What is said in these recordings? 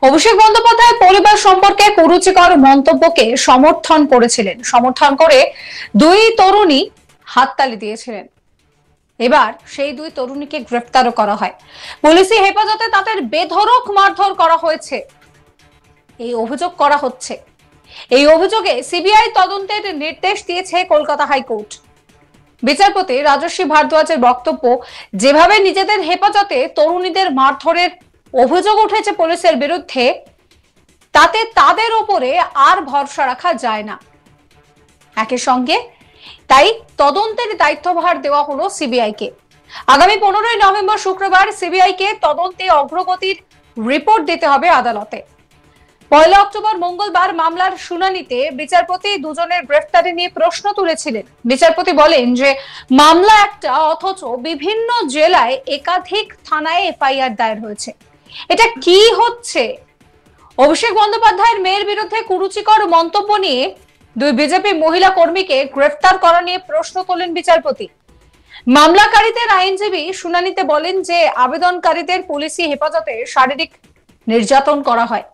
অভিষেক বন্দ্যোপাধ্যায় পরিবার সম্পর্কে কুরুচিকর মন্তব্যকে সমর্থন করে দুই তরুণী হাততালি দিয়েছিলেন। এবার সেই দুই তরুণীকে গ্রেফতারও করা হয়। পুলিশি হেফাজতে তাদের বেধড়ক মারধর করা হয়েছে এই অভিযোগ করা হচ্ছে। এই অভিযোগে সিবিআই তদন্তের নির্দেশ দিয়েছে কলকাতা হাইকোর্ট। বিচারপতি রাজস্বী ভারদ্বাজের বক্তব্য, যেভাবে নিজেদের হেফাজতে তরুণীদের মারধরের অভিযোগ উঠেছে পুলিশের বিরুদ্ধে, তাতে তাদের উপরে আর ভরসা রাখা যায় না। একই সঙ্গে তাই তদন্তের দায়িত্বভার দেওয়া হলো সিবিআই কে। আগামী 15ই নভেম্বর শুক্রবার সিবিআই কে তদন্তে অগ্রগতির রিপোর্ট দিতে হবে আদালতে। 1 অক্টোবর মঙ্গলবার মামলার শুনানিতে বিচারপতি দুজনের গ্রেফতারি নিয়ে প্রশ্ন তুলেছিলেন। বিচারপতি বলেন যে মামলা একটা, অথচ বিভিন্ন জেলায় একাধিক থানায় এফআইআর দায়ের হয়েছে। এটা কি হচ্ছে? অভিষেক বন্দ্যোপাধ্যায়ের মেয়ের বিরুদ্ধে কুরুচিকর মন্তব্য নিয়ে দুই বিজেপি মহিলা কর্মীকে গ্রেফতার করা নিয়ে প্রশ্ন তোলেন বিচারপতি। মামলাকারীদের আইনজীবী শুনানিতে বলেন যে আবেদনকারীদের পুলিশি হেফাজতে শারীরিক নির্যাতন করা হয়।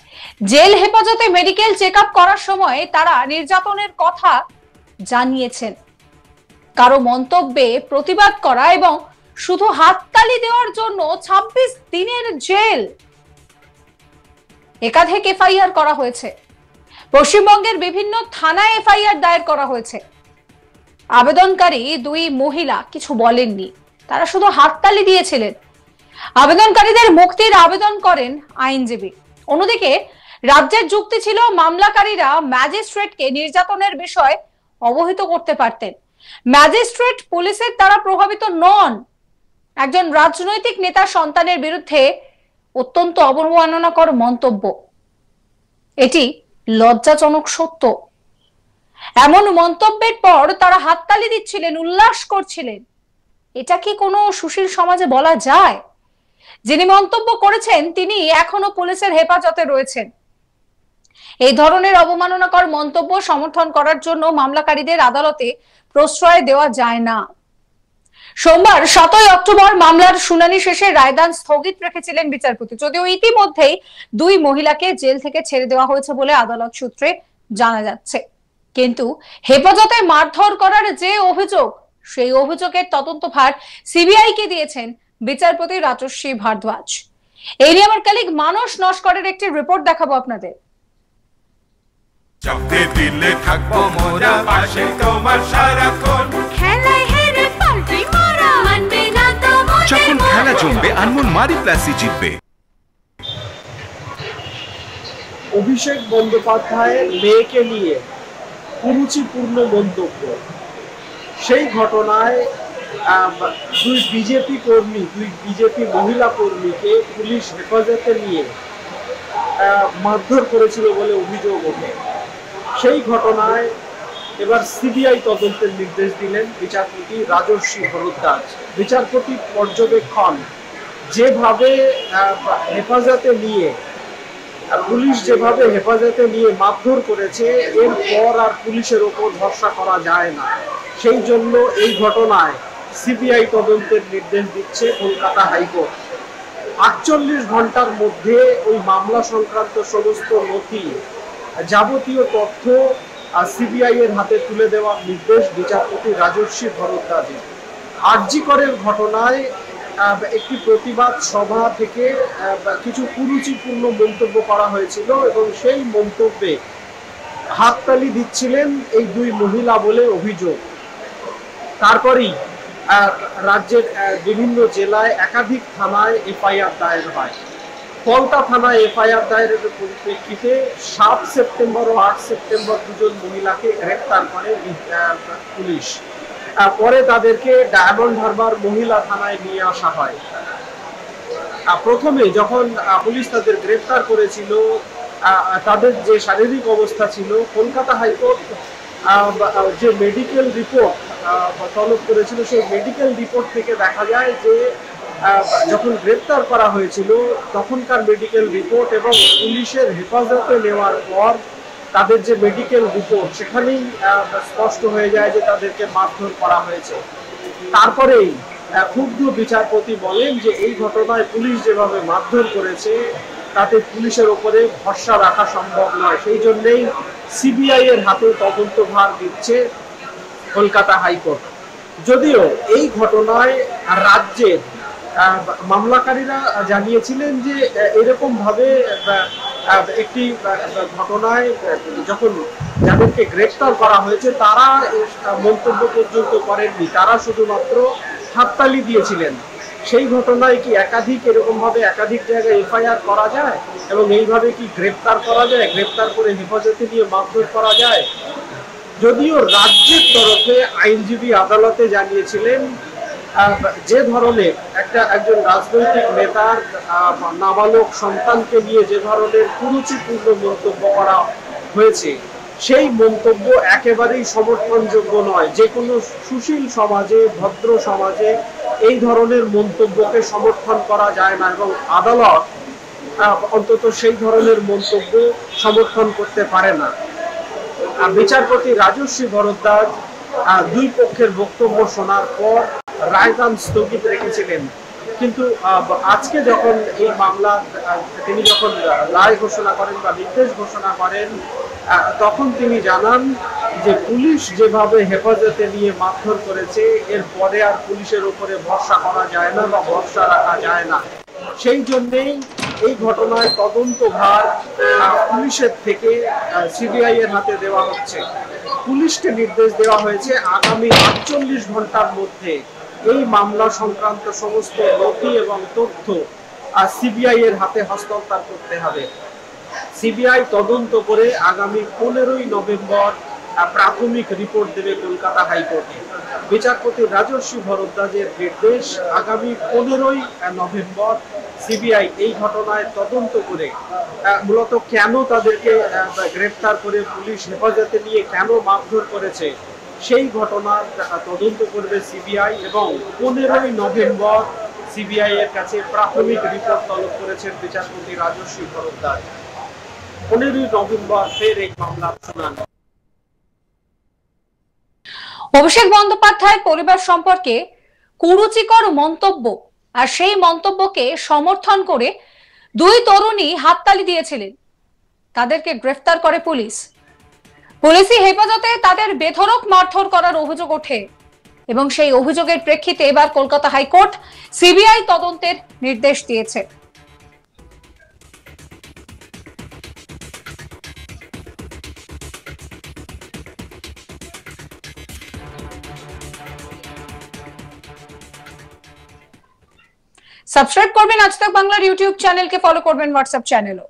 জেল হেফাজতে মেডিকেল চেকআপ করার সময় তারা নির্যাতনের কথা জানিয়েছেন। কারো মন্তব্যে প্রতিবাদ করা এবং শুধু হাততালি দেওয়ার জন্য 26 দিনের জেল। একাধিক এফআইআর করা হয়েছে। পশ্চিমবঙ্গের বিভিন্ন থানায় এফআইআর দায়ের করা হয়েছে। আবেদনকারী দুই মহিলা কিছু বলেননি, তারা শুধু হাততালি দিয়েছিলেন। আবেদনকারীদের মুক্তির আবেদন করেন আইনজীবী। অন্যদিকে রাজ্যের যুক্তি ছিল মামলাকারীরা ম্যাজিস্ট্রেটকে নির্যাতনের বিষয় অবহিত করতে পারতেন। ম্যাজিস্ট্রেট পুলিশের দ্বারা প্রভাবিত নন। একজন রাজনৈতিক নেতার সন্তানের বিরুদ্ধে অত্যন্ত অবমাননাকর মন্তব্য, এটি লজ্জাজনক সত্য। এমন মন্তব্যের পর তারা হাততালি দিচ্ছিলেন, উল্লাস করছিলেন। এটা কি কোনো সুশীল সমাজে বলা যায়? যিনি মন্তব্য করেছেন তিনি এখনো পুলিশের হেফাজতে রয়েছেন। এই ধরনের অবমাননাকর মন্তব্য সমর্থন করার জন্য মামলাকারীদের আদালতে প্রশ্রয় দেওয়া যায় না। সোমবার 7 অক্টোবর মামলার শুনানি শেষে রায়দান স্থগিত রেখেছিলেন বিচারপতি। যদিও ইতিমধ্যেই দুই মহিলাকে জেল থেকে ছেড়ে দেওয়া হয়েছে বলে আদালত সূত্রে জানা যাচ্ছে, কিন্তু হেফাজতে মারধর করার যে অভিযোগ, সেই অভিযোগের তদন্তভার সিবিআই কে দিয়েছেন বিচারপতি রাজস্বী ভারদ্বাজ। এই নিয়ে আমার কলিগ মানস নস্করের একটি রিপোর্ট দেখাবো আপনাদের। যখন খেলা জমবে আনমোল মারি প্লাসই জিতবে। অভিষেক বন্দ্যোপাধ্যায়ের মেয়েকে নিয়ে কুরুচিপূর্ণ মন্তব্য, সেই ঘটনায় দুই বিজেপি মহিলা কর্মীকে পুলিশ হেফাজতে নিয়ে মারধর করেছিল বলে অভিযোগ ওঠে। সেই ঘটনায় এবার সিবিআই তদন্তের নির্দেশ দিলেন বিচারপতি রাজস্বী ভারদ্বাজ। বিচারপতি পর্যবেক্ষণ, যেভাবে হেফাজতে নিয়ে পুলিশ যেভাবে হেফাজতে নিয়ে মারধর করেছে, এরপর আর পুলিশের ওপর ভরসা করা যায় না। সেই জন্য এই ঘটনায় সিবিআই তদন্তের নির্দেশ দিচ্ছে কলকাতা হাইকোর্ট। 48 ঘন্টার মধ্যে ওই মামলা সংক্রান্ত সমস্ত নথি, যাবতীয় তথ্য সিবিআই এর হাতে তুলে দেওয়ার নির্দেশ বিচারপতি রাজস্বী ভারদ্বাজের। আরজি করের ঘটনায় একটি প্রতিবাদ সভা থেকে কিছু কুরুচিপূর্ণ মন্তব্য করা হয়েছিল এবং সেই মন্তব্যে হাততালি দিচ্ছিলেন এই দুই মহিলা বলে অভিযোগ। তারপরেই রাজ্যের বিভিন্ন জেলায় একাধিক থানায় এফআইআর দায়ের হয়। কলতা থানায় এফআইআর দায়েরের পরিপ্রেক্ষিতে 7 সেপ্টেম্বর ও 8 সেপ্টেম্বর দুজন মহিলাকে গ্রেফতার করে পুলিশ। পরে তাদেরকে ডায়মন্ড হারবার মহিলা থানায় নিয়ে আসা হয়। প্রথমে যখন পুলিশ তাদের গ্রেফতার করেছিল, তাদের যে শারীরিক অবস্থা ছিল, কলকাতা হাইকোর্ট যে মেডিকেল রিপোর্ট তলব করেছিল, সেই মেডিকেল রিপোর্ট থেকে দেখা যায় যে যখন গ্রেফতার করা হয়েছিল তখনকার মেডিকেল রিপোর্ট এবং পুলিশের হেফাজতে নেওয়ার পর তাদের যে মেডিকেল রিপোর্ট, সেখানেই স্পষ্ট হয়ে যায় যে তাদেরকে মারধর করা হয়েছে। তারপরেই ক্ষুব্ধ বিচারপতি বলেন যে এই ঘটনায় পুলিশ যেভাবে মারধর করেছে তাতে পুলিশের উপরে ভরসা রাখা সম্ভব নয়, সেই জন্যই সিবিআই এর হাতে তদন্তভার দিচ্ছে কলকাতা হাইকোর্ট। যদিও এই ঘটনায় রাজ্যের মামলাকারীরা জানিয়েছিলেন যে এরকম ভাবে একটি ঘটনায় যখন যাদেরকে গ্রেফতার করা হয়েছে তারা মন্তব্য পর্যন্ত করেননি, তারা শুধুমাত্র হাততালি দিয়েছিলেন। সেই ঘটনায় কি একাধিক এরকম ভাবে একাধিক জায়গায় এফআইআর করা যায় এবং এইভাবে কি গ্রেফতার করা যায়, গ্রেফতার করে হেফাজতে নিয়ে মারধর করা যায়? যদিও রাজ্যের তরফে আইনজীবী আদালতে জানিয়েছিলেন যে ধরনের একজন রাজনৈতিক নেতার নাবালক সন্তানকে নিয়ে যে ধরনের কুরুচিপূর্ণ মন্তব্য করা হয়েছে সেই মন্তব্য একেবারেই সমর্থনযোগ্য নয়। যে কোনো সুশীল সমাজে, ভদ্র সমাজে এই ধরনের মন্তব্যকে সমর্থন করা যায় না এবং আদালত অন্তত সেই ধরনের মন্তব্য সমর্থন করতে পারে না। বিচারপতি রাজস্বী ভরদ্বাজ দুই পক্ষের বক্তব্য শোনার পর রায়দান স্থগিত রেখেছিলেন, কিন্তু আজকে যখন এই মামলা তিনি যখন রায় ঘোষণা করেন বা নির্দেশ ঘোষণা করেন তখন তিনি জানান যে পুলিশ যেভাবে হেফাজতে নিয়ে মারধর করেছে এর পরে আর পুলিশের উপরে ভরসা করা যায় না বা ভরসা রাখা যায় না। সেই জন্যেই এই ঘটনায় তদন্তভার পুলিশের থেকে সিবিআই এর হাতে দেওয়া হচ্ছে। পুলিশকে নির্দেশ দেওয়া হয়েছে আগামী 48 ঘন্টার মধ্যে এই মামলা সংক্রান্ত সমস্ত নথি এবং তথ্য সিবিআই এর হাতে হস্তান্তর করতে হবে। সিবিআই তদন্ত করে আগামী 15ই নভেম্বর প্রাথমিক রিপোর্ট দেবে কলকাতা হাইকোর্টে। বিচারপতি রাজস্বী ভরদ্বাজের নির্দেশ আগামী 15ই নভেম্বর সিবিআই এই ঘটনায় তদন্ত করে মূলত কেন তাদেরকে গ্রেফতার করে পুলিশ হেফাজতে নিয়ে কেন মারধর করেছে সেই ঘটনার তদন্ত করবে সিবিআই এবং 15ই নভেম্বর সিবিআই এর কাছে প্রাথমিক রিপোর্ট তলব করেছেন বিচারপতি রাজস্বী ভরদ্বাজ। 15ই নভেম্বর ফের এই মামলার শুনানি। অভিষেক বন্দ্যোপাধ্যায়ের পরিবার সম্পর্কে কুরুচিকর মন্তব্য আর সেই মন্তব্যকে সমর্থন করে দুই তরুণী হাততালি দিয়েছিলেন, তাদেরকে গ্রেফতার করে পুলিশ। পুলিশি হেফাজতে তাদের বেধড়ক মারধর করার অভিযোগ ওঠে এবং সেই অভিযোগের প্রেক্ষিতে এবার কলকাতা হাইকোর্ট সিবিআই তদন্তের নির্দেশ দিয়েছে। সাবস্ক্রাইব করবেন আজ তাক বাংলার ইউটিউব চ্যানেলকে, ফলো করবেন হোয়াটসঅ্যাপ চ্যানেলও।